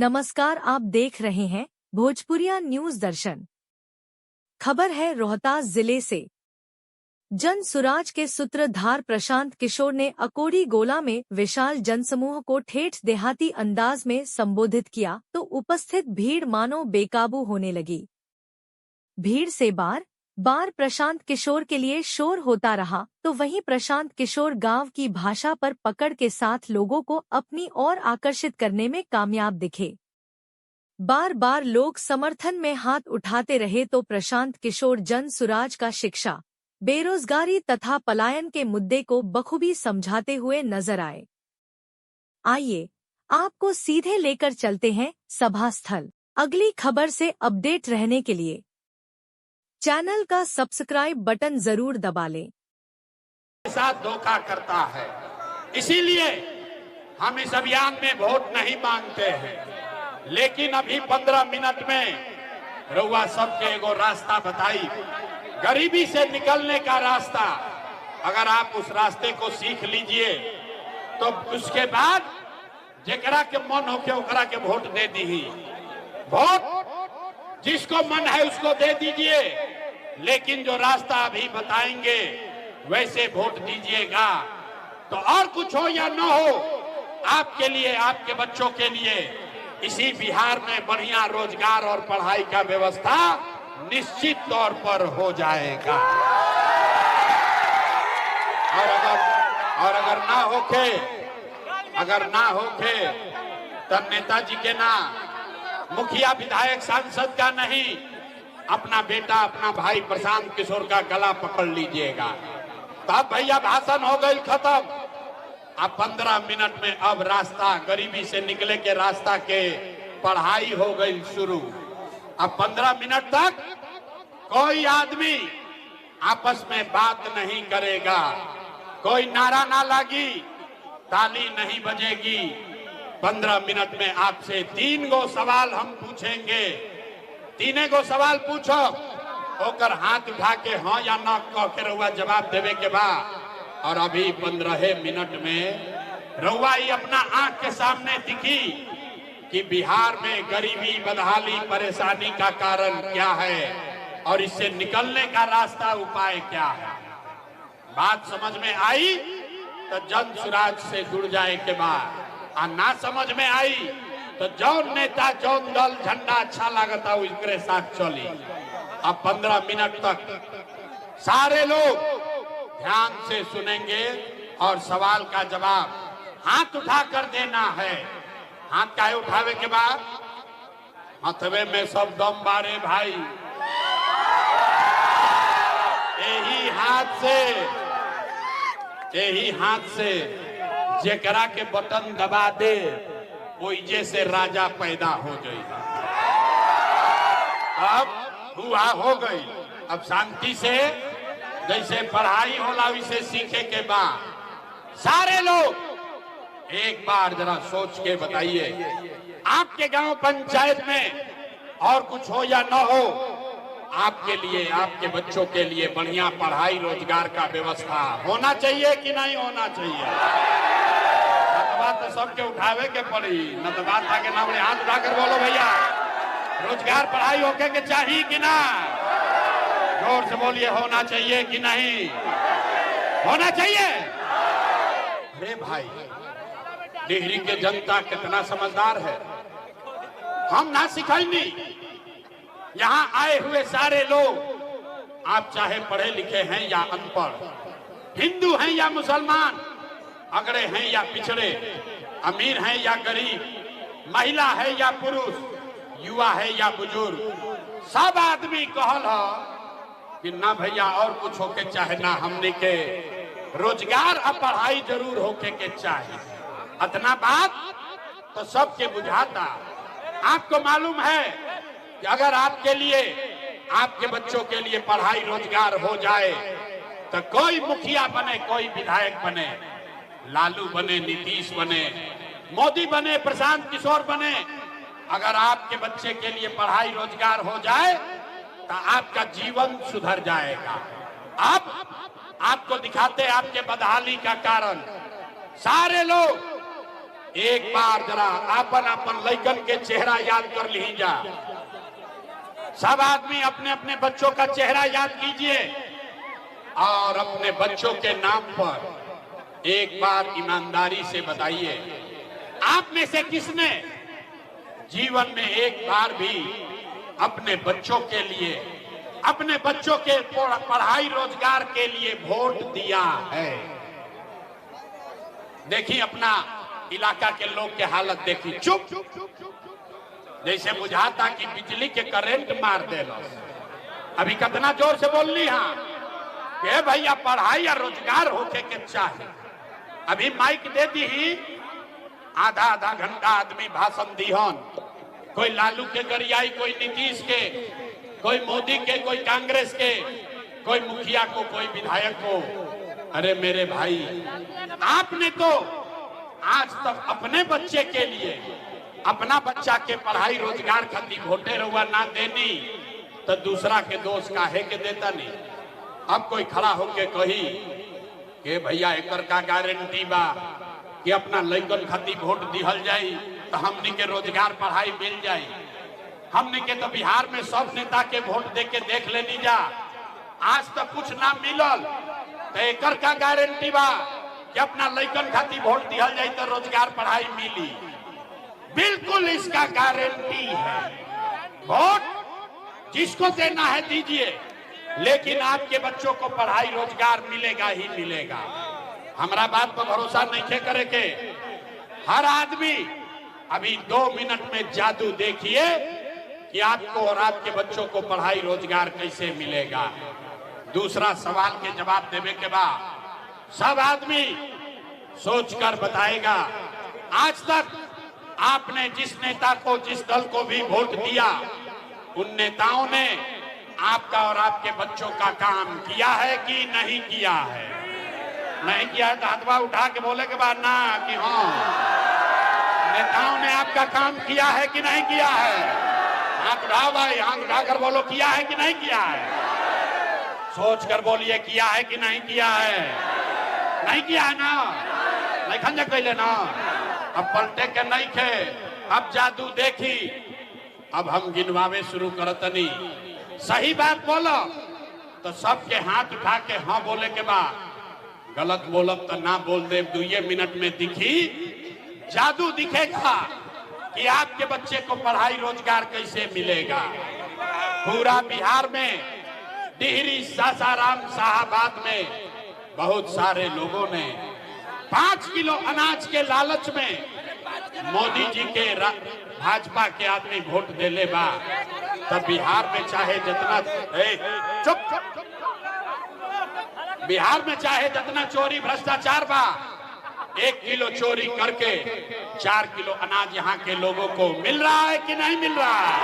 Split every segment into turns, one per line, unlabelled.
नमस्कार, आप देख रहे हैं भोजपुरिया न्यूज दर्शन। खबर है रोहतास जिले से। जन सुराज के सूत्रधार प्रशांत किशोर ने अकोड़ी गोला में विशाल जनसमूह को ठेठ देहाती अंदाज में संबोधित किया तो उपस्थित भीड़ मानो बेकाबू होने लगी। भीड़ से बार बार प्रशांत किशोर के लिए शोर होता रहा तो वहीं प्रशांत किशोर गांव की भाषा पर पकड़ के साथ लोगों को अपनी ओर आकर्षित करने में कामयाब दिखे। बार बार लोग समर्थन में हाथ उठाते रहे तो प्रशांत किशोर जन सुराज का शिक्षा, बेरोजगारी तथा पलायन के मुद्दे को बखूबी समझाते हुए नजर आए। आइए आपको सीधे लेकर चलते हैं सभा स्थल। अगली खबर से अपडेट रहने के लिए चैनल का सब्सक्राइब बटन जरूर दबा लें।
साथ धोखा करता है, इसीलिए हम इस अभियान में वोट नहीं मांगते हैं। लेकिन अभी 15 मिनट में रउआ सबके एगो रास्ता बताई, गरीबी से निकलने का रास्ता। अगर आप उस रास्ते को सीख लीजिए तो उसके बाद जेकरा के मन होके ओकरा के वोट दे दी। वोट जिसको मन है उसको दे दीजिए, लेकिन जो रास्ता अभी बताएंगे वैसे वोट दीजिएगा। तो और कुछ हो या न हो, आपके लिए, आपके बच्चों के लिए इसी बिहार में बढ़िया रोजगार और पढ़ाई का व्यवस्था निश्चित तौर पर हो जाएगा। और अगर ना होके तब नेताजी के ना, मुखिया विधायक सांसद का नहीं, अपना बेटा, अपना भाई प्रशांत किशोर का गला पकड़ लीजिएगा। तब भैया भाषण हो गई खत्म। अब 15 मिनट में अब रास्ता, गरीबी से निकले के रास्ता के पढ़ाई हो गई शुरू। अब 15 मिनट तक कोई आदमी आपस में बात नहीं करेगा, कोई नारा ना लगी, ताली नहीं बजेगी। 15 मिनट में आपसे 3 गो सवाल हम पूछेंगे। 3 गो सवाल पूछो, होकर हाथ उठा के हाँ या ना कह के रउआ जवाब देवे के बाद। और अभी 15 मिनट में रउआ ये अपना आंख के सामने दिखी कि बिहार में गरीबी, बदहाली, परेशानी का कारण क्या है और इससे निकलने का रास्ता, उपाय क्या है। बात समझ में आई तो जन सुराज से जुड़ जाए के बाद, और ना समझ में आई तो जौन नेता, जौन दल, झंडा अच्छा लगता उसके साथ चली। अब 15 मिनट तक सारे लोग ध्यान से सुनेंगे और सवाल का जवाब हाथ उठाकर देना है। हाथ काहे उठावे के बाद? हथवे में सब दम बारे भाई। यही हाथ से जेकरा के बटन दबा दे कोई जैसे राजा पैदा हो गई। अब हुआ हो गई। अब शांति से जैसे पढ़ाई होला वैसे सीखे के बाद सारे लोग एक बार जरा सोच के बताइए, आपके गांव पंचायत में और कुछ हो या न हो, आपके लिए, आपके बच्चों के लिए बढ़िया पढ़ाई, रोजगार का व्यवस्था होना चाहिए कि नहीं होना चाहिए? बात तो सबके उठावे के पड़ी, न तो बात आगे ना बढ़े। हाथ उठाकर बोलो भैया, रोजगार पढ़ाई होके के चाहिए कि ना? जोर से बोलिए, होना चाहिए कि नहीं होना चाहिए? अरे भाई, डिहरी के जनता कितना समझदार है, हम ना सिखाएंगे। यहाँ आए हुए सारे लोग, आप चाहे पढ़े लिखे हैं या अनपढ़, हिंदू हैं या मुसलमान, अगड़े हैं या पिछड़े, अमीर हैं या गरीब, महिला है या पुरुष, युवा है या बुजुर्ग, सब आदमी कहल है कि ना भैया और कुछ होके चाहे ना, हमने के रोजगार और पढ़ाई जरूर होके के चाहे। इतना बात तो सबके बुझाता। आपको मालूम है कि अगर आपके लिए, आपके बच्चों के लिए पढ़ाई, रोजगार हो जाए तो कोई मुखिया बने, कोई विधायक बने, लालू बने, नीतीश बने, मोदी बने, प्रशांत किशोर बने, अगर आपके बच्चे के लिए पढ़ाई, रोजगार हो जाए तो आपका जीवन सुधर जाएगा। आपको दिखाते आपके बदहाली का कारण। सारे लोग एक बार जरा अपन अपन लइकन के चेहरा याद कर लीजा। सब आदमी अपने अपने बच्चों का चेहरा याद कीजिए और अपने बच्चों के नाम पर एक बार ईमानदारी से बताइए, आप में से किसने जीवन में एक बार भी अपने बच्चों के लिए, अपने बच्चों के पढ़ाई रोजगार के लिए वोट दिया है? देखिए अपना इलाका के लोग के हालत देखी, चुप जैसे बुझाता कि बिजली के करंट मार देलो। अभी कितना जोर से बोल ली हाँ कि भैया पढ़ाई या रोजगार होके के चाहे। अभी माइक दे दी ही आधा आधा घंटा आदमी भाषण दिहन, कोई लालू के गरियाई, कोई नीतीश के, कोई मोदी के, कोई कांग्रेस के, कोई मुखिया को, कोई विधायक को। अरे मेरे भाई, आपने तो आज तक अपने बच्चे के लिए, अपना बच्चा के पढ़ाई रोजगार खातिर वोटे रुआ ना देनी तो दूसरा के दोष काहे के देता नहीं। अब कोई खड़ा होके कही कि भैया एकर का गारंटी बा कि अपना लइकन खातिर वोट दिहल जाई तो हमनी के रोजगार पढ़ाई मिल जाई। हमनी के तो बिहार में सब नेता के वोट दे के देख लेनी जा, आज तक कुछ ना मिलल, तो एकर का गारंटी बा कि अपना लइकन खातिर वोट दिहल जाई तो रोजगार पढ़ाई मिली? बिल्कुल इसका गारंटी है। वोट जिसको देना है दीजिए, लेकिन आपके बच्चों को पढ़ाई रोजगार मिलेगा ही मिलेगा। हमारा बात पर भरोसा नहीं करे के हर आदमी अभी 2 मिनट में जादू देखिए कि आपको और आपके बच्चों को पढ़ाई रोजगार कैसे मिलेगा। दूसरा सवाल के जवाब देने के बाद सब आदमी सोचकर बताएगा, आज तक आपने जिस नेता को, जिस दल को भी वोट दिया, उन नेताओं ने आपका और आपके बच्चों का काम किया है कि नहीं किया है? नहीं किया है तो हाथवा उठा के बोले के बाद ना कि हाँ, नेताओं ने आपका काम किया है कि नहीं किया है? हाथ उठाओ भाई, हाथ उठाकर बोलो किया है कि नहीं किया है। सोच कर बोलिए किया है कि नहीं किया है। नहीं किया है ना, नहीं खंजक कैले ना। अब पलटे के नहीं खे, अब जादू देखी। अब हम गिनवावे शुरू करतनी, सही बात बोलो तो सबके हाथ उठा के हाँ बोले के बाद, गलत बोलब तो ना बोल दे। 2 मिनट में दिखी जादू दिखेगा कि आपके बच्चे को पढ़ाई रोजगार कैसे मिलेगा। पूरा बिहार में डिहरी, सासाराम, शाहाबाद में बहुत सारे लोगों ने 5 किलो अनाज के लालच में मोदी जी के भाजपा के आदमी वोट दे ले बा। तब बिहार में चाहे जितना चुप बिहार में चाहे जितना चोरी भ्रष्टाचार बा, 1 किलो चोरी करके 4 किलो अनाज यहाँ के लोगों को मिल रहा है कि नहीं मिल रहा है?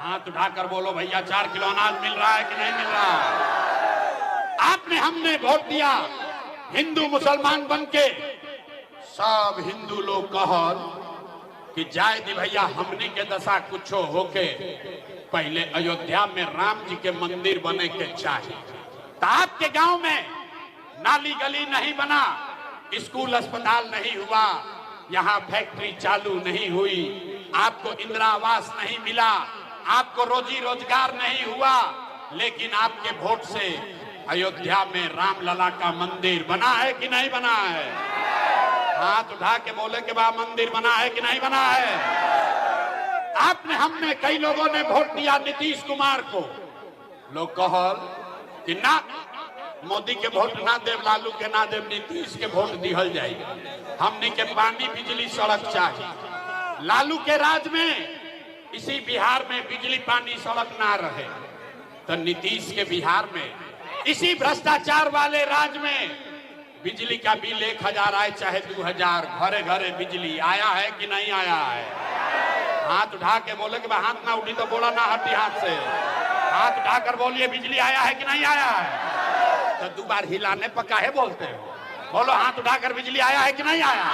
हाथ उठाकर बोलो भैया 4 किलो अनाज मिल रहा है कि नहीं मिल रहा है? आपने, हमने वोट दिया हिंदू मुसलमान बनके। सब हिंदू लोग कहल कि जाए दी भैया, हमने के दशा कुछ होके पहले अयोध्या में राम जी के मंदिर बने के चाहिए। तो आपके गांव में नाली गली नहीं बना, स्कूल अस्पताल नहीं हुआ, यहाँ फैक्ट्री चालू नहीं हुई, आपको इंदिरा आवास नहीं मिला, आपको रोजी रोजगार नहीं हुआ, लेकिन आपके वोट से अयोध्या में रामलला का मंदिर बना है कि नहीं बना है? हाथ उठा के बोले के बाद मंदिर बना है कि नहीं बना है? आपने, हमने, कई लोगों ने वोट दिया नीतीश कुमार को। लोग कहल कि ना मोदी के वोट ना देव, लालू के ना देव, नीतीश के वोट दिहल जाए। हमने के पानी, बिजली, सड़क चाहिए। लालू के राज में इसी बिहार में बिजली, पानी, सड़क ना रहे, तो नीतीश के बिहार में इसी भ्रष्टाचार वाले राज में बिजली का बिल 1000 आए चाहे 2000, घरे घरे बिजली आया है कि नहीं आया है? हाथ उठा के बोले कि हाथ ना उठी तो बोला ना हटी हाथ से। हाथ उठाकर बोलिए बिजली आया है कि नहीं आया है? तो 2 बार हिलाने पर काहे बोलते हो? बोलो हाथ उठाकर बिजली आया है कि नहीं आया?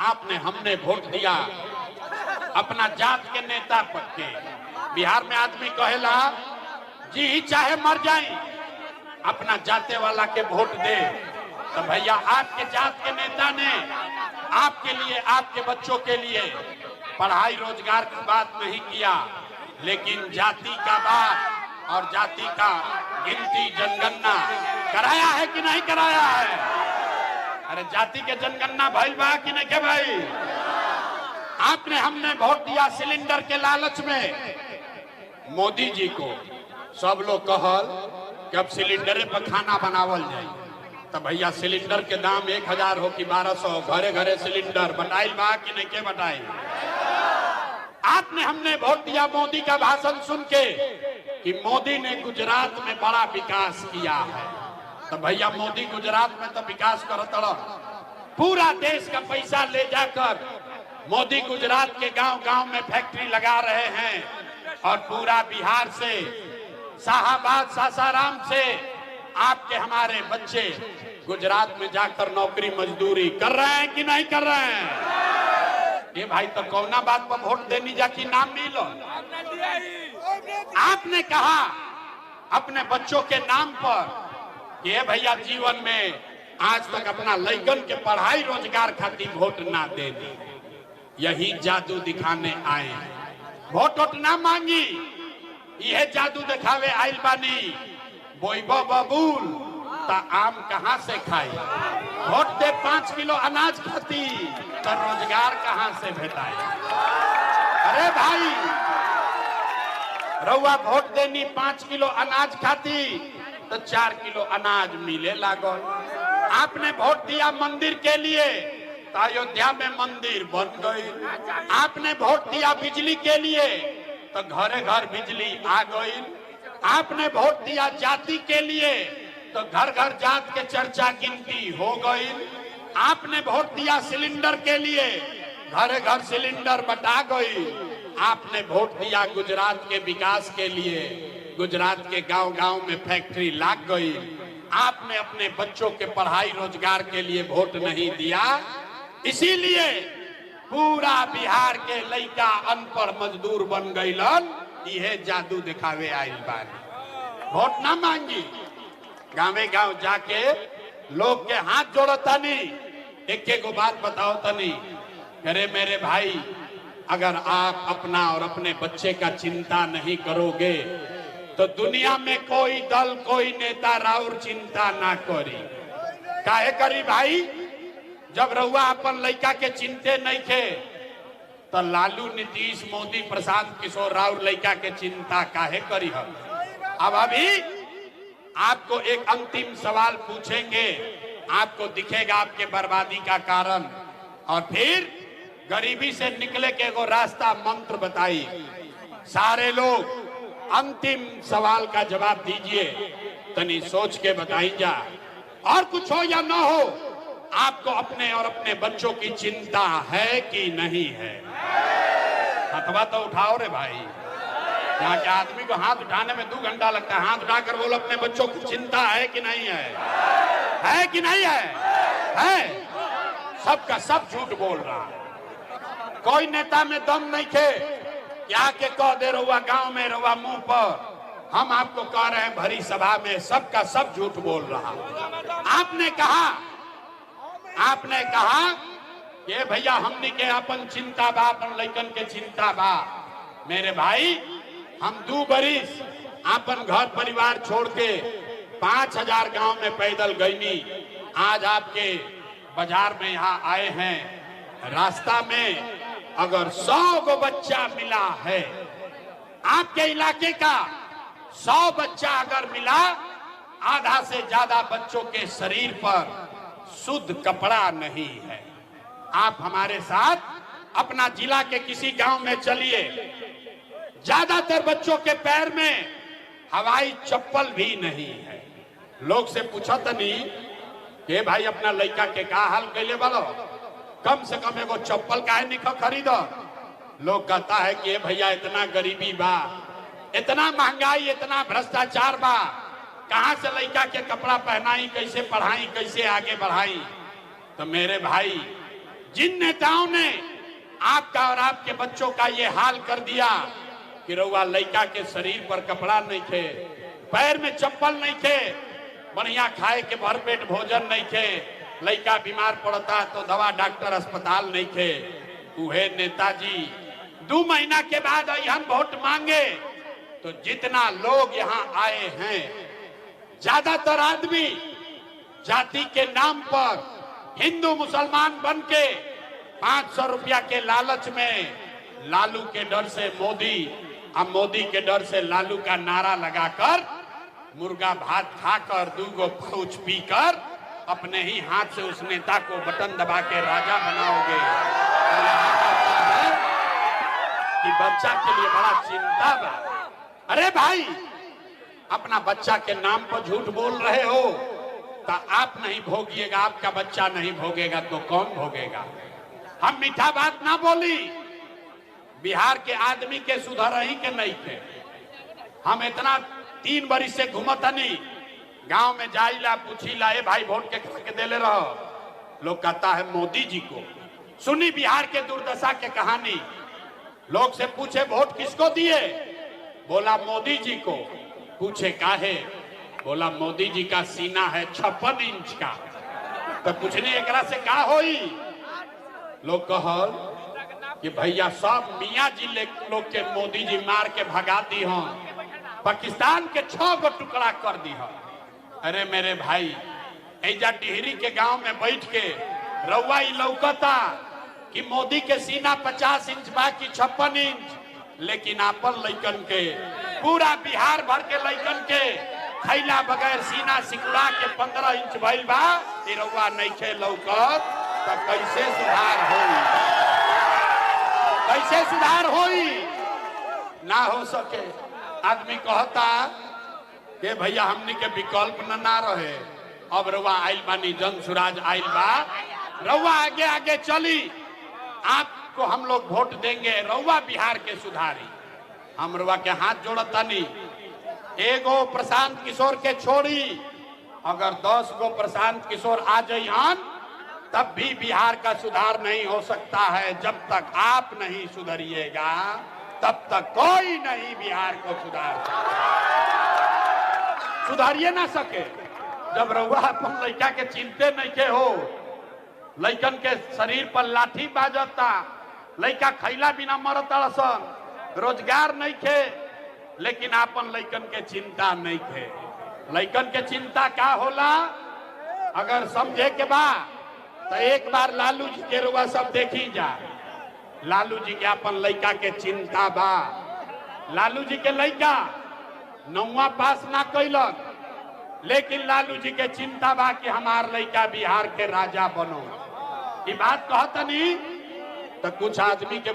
आपने, हमने वोट दिया अपना जात के नेता पर के। बिहार में आदमी कहेला जी चाहे मर जाए, अपना जाते वाला के वोट दे। तो भैया आपके जात के नेता ने आपके लिए, आपके बच्चों के लिए पढ़ाई रोजगार की बात नहीं किया, लेकिन जाति का बात और जाति का गिनती जनगणना कराया है कि नहीं कराया है? अरे जाति के जनगणना भइल बा कि नहीं के भाई? आपने, हमने वोट दिया सिलेंडर के लालच में। मोदी जी को सब लोग कहल कि अब सिलेंडर पर खाना बनावल जाए, तो भैया सिलेंडर के दाम 1000 हो कि 1200, घरे घरे सिलेंडर बटाइल बा कि नहीं के बटाई? आपने, हमने वोट दिया मोदी का भाषण सुन के कि मोदी ने गुजरात में बड़ा विकास किया है, तो भैया मोदी गुजरात में तो विकास करत रह, पूरा देश का पैसा ले जाकर मोदी गुजरात के गांव गांव में फैक्ट्री लगा रहे हैं और पूरा बिहार से, शाहाबाद, सासाराम से आपके हमारे बच्चे गुजरात में जाकर नौकरी मजदूरी कर रहे हैं कि नहीं कर रहे हैं? ये भाई तो कौना बात पर वोट देनी जा कि नाम मिलो? आपने कहा अपने बच्चों के नाम पर ये भैया जीवन में आज तक अपना लइकन के पढ़ाई रोजगार खातिर वोट ना देनी, यही जादू दिखाने आए। वोट वोट ना मांगी, यह जादू दिखावे आइल बानी। बोइबो बबूल ता आम कहां से खाई? वोट दे 5 किलो अनाज खाती तो रोजगार कहां से भेटाई? अरे भाई, रउआ वोट देनी 5 किलो अनाज खाती तो 4 किलो अनाज मिले लागल। आपने वोट दिया मंदिर के लिए तो अयोध्या में मंदिर बन गई। आपने वोट दिया बिजली के लिए तो घरे घर बिजली आ गई। आपने वोट दिया जाति के लिए तो घर घर जात के चर्चा गिनती हो गई। आपने वोट दिया सिलेंडर के लिए, घरे घर सिलेंडर बटा गई। आपने वोट दिया गुजरात के विकास के लिए, गुजरात के गांव गांव में फैक्ट्री लाग गई। आपने अपने बच्चों के पढ़ाई रोजगार के लिए वोट नहीं दिया, इसीलिए पूरा बिहार के लइका अनपढ़ मजदूर बन गईलन। यह जादू दिखावे आइल बानी। वोट ना मांगी, गाँवे गांव जाके लोग के हाथ जोड़ो तनी, एक एक बात बताओ तनी। अरे मेरे भाई, अगर आप अपना और अपने बच्चे का चिंता नहीं करोगे तो दुनिया में कोई दल, कोई नेता राउर चिंता ना करी। काहे करी भाई? जब रउआ अपन लइका के चिंते नहीं थे तो लालू, नीतीश, मोदी, प्रशांत किशोर राउर लइका के चिंता काहे करी हम? अब अभी आपको एक अंतिम सवाल पूछेंगे, आपको दिखेगा आपके बर्बादी का कारण, और फिर गरीबी से निकले के एगो रास्ता मंत्र बताई। सारे लोग अंतिम सवाल का जवाब दीजिए, तनी सोच के बताई जा। और कुछ हो या ना हो, आपको अपने और अपने बच्चों की चिंता है कि नहीं है? हथवा तो उठाओ रे भाई। यहाँ के आदमी को हाथ उठाने में 2 घंटा लगता है। हाथ उठाकर बोलो अपने बच्चों की चिंता है कि नहीं है? है कि नहीं है? है। सबका सब झूठ बोल रहा। कोई नेता में दम नहीं थे क्या के कह दे रहुआ गांव में, रहुआ मुंह पर। हम आपको कह रहे हैं भरी सभा में, सबका सब झूठ बोल रहा। आपने कहा कि भैया हमनी के अपन चिंता बा, अपन लइकन के चिंता बा। मेरे भाई, हम 2 बरिस अपन घर परिवार छोड़ के 5000 गांव में पैदल गईनी। आज आपके बाजार में यहाँ आए हैं। रास्ता में अगर 100 गो बच्चा मिला है, आपके इलाके का 100 बच्चा अगर मिला, आधा से ज्यादा बच्चों के शरीर पर शुद्ध कपड़ा नहीं है। आप हमारे साथ अपना जिला के किसी गांव में चलिए, ज्यादातर बच्चों के पैर में हवाई चप्पल भी नहीं है। लोग से पूछा तो नहीं कि भाई अपना लड़का के का हाल कैले वालो, कम से कम एगो चप्पल काहे नहीं खरीदो। लोग कहता है कि भैया इतना गरीबी बा, इतना महंगाई, इतना भ्रष्टाचार बा, कहां से लड़का के कपड़ा पहनाई, कैसे पढ़ाई, कैसे आगे बढ़ाई। तो मेरे भाई, जिन नेताओं ने आपका और आपके बच्चों का ये हाल कर दिया कि रउआ लड़का के शरीर पर कपड़ा नहीं थे, पैर में चप्पल नहीं थे, बढ़िया खाए के भरपेट भोजन नहीं खे, लड़का बीमार पड़ता तो दवा डॉक्टर अस्पताल नहीं खे। उहे नेताजी 2 महीना के बाद हम वोट मांगे तो जितना लोग यहाँ आए हैं, ज्यादातर आदमी जाति के नाम पर हिंदू मुसलमान बन के 500 रुपया के लालच में लालू के डर से मोदी, अब मोदी के डर से लालू का नारा लगाकर मुर्गा भात खाकर 2 गो पाउच पीकर अपने ही हाथ से उस नेता को बटन दबा के राजा बनाओगे। कि बच्चा के लिए बड़ा चिंता बा। अरे भाई, अपना बच्चा के नाम पर झूठ बोल रहे हो तो आप नहीं भोगिएगा, आपका बच्चा नहीं भोगेगा तो कौन भोगेगा? हम मीठा बात ना बोली, बिहार के आदमी के सुधर ही के नहीं थे। हम इतना 3 बरिस से घूमतनी, गांव में जाइला पूछीला, ए भाई वोट के देले रहो, लोग कहता है मोदी जी को। सुनी बिहार के दुर्दशा के कहानी, लोग से पूछे वोट किसको दिए, बोला मोदी जी को। पूछे काहे, बोला मोदी जी का सीना है 56 इंच का। तो पूछने एकरा से का होई, लोग कहल कि भैया सब मियाँ जी लोग के मोदी जी मार के भगा दी हो, पाकिस्तान के 6 गो टुकड़ा कर दी हो। अरे मेरे भाई, ऐजा टिहरी के गांव में बैठ के रउआ लौकता कि मोदी के सीना 50 इंच बा कि 56 इंच, लेकिन आपन लइकन के, पूरा बिहार भर के लइकन के खैला बगैर सीना सिकुड़ा के 15 इंच भइल बा। रउआ नइखे लौकत तो कैसे सुधार होई? कैसे सुधार होई? ना हो सके। आदमी कहता कि भैया हमनी के विकल्प ना रहे, अब रउआ आइल बानी, जन सुराज आइल बा, रउआ आगे आगे चली, आपको हम लोग वोट देंगे, रउआ बिहार के सुधारी। हम रउआ के हाथ जोड़तानी, एगो प्रशांत किशोर के छोड़ी, अगर 10 गो प्रशांत किशोर आ जाइए तब भी बिहार का सुधार नहीं हो सकता है। जब तक आप नहीं सुधरिएगा तब तक कोई नहीं बिहार को सुधार सकता। सुधारिए ना सके जब रउआ अपन लड़का के चिंते नहीं के हो, लड़कन के शरीर पर लाठी बाजता, लड़का खैला बिना मरता सन, रोजगार नहीं खे, लेकिन आपन लड़कन के चिंता नहीं खे। लड़कन के चिंता का होला, अगर समझे के बा तो एक बार लालू जी के रुआ सब देखी जा। लालू जी के अपन लड़का के चिंता बा। लालू जी के लड़का 9वां पास ना कैलक, लेकिन लालू जी के चिंता बा कि हमार लड़का बिहार के राजा बनो। ये बात कहतनी तो कुछ आदमी के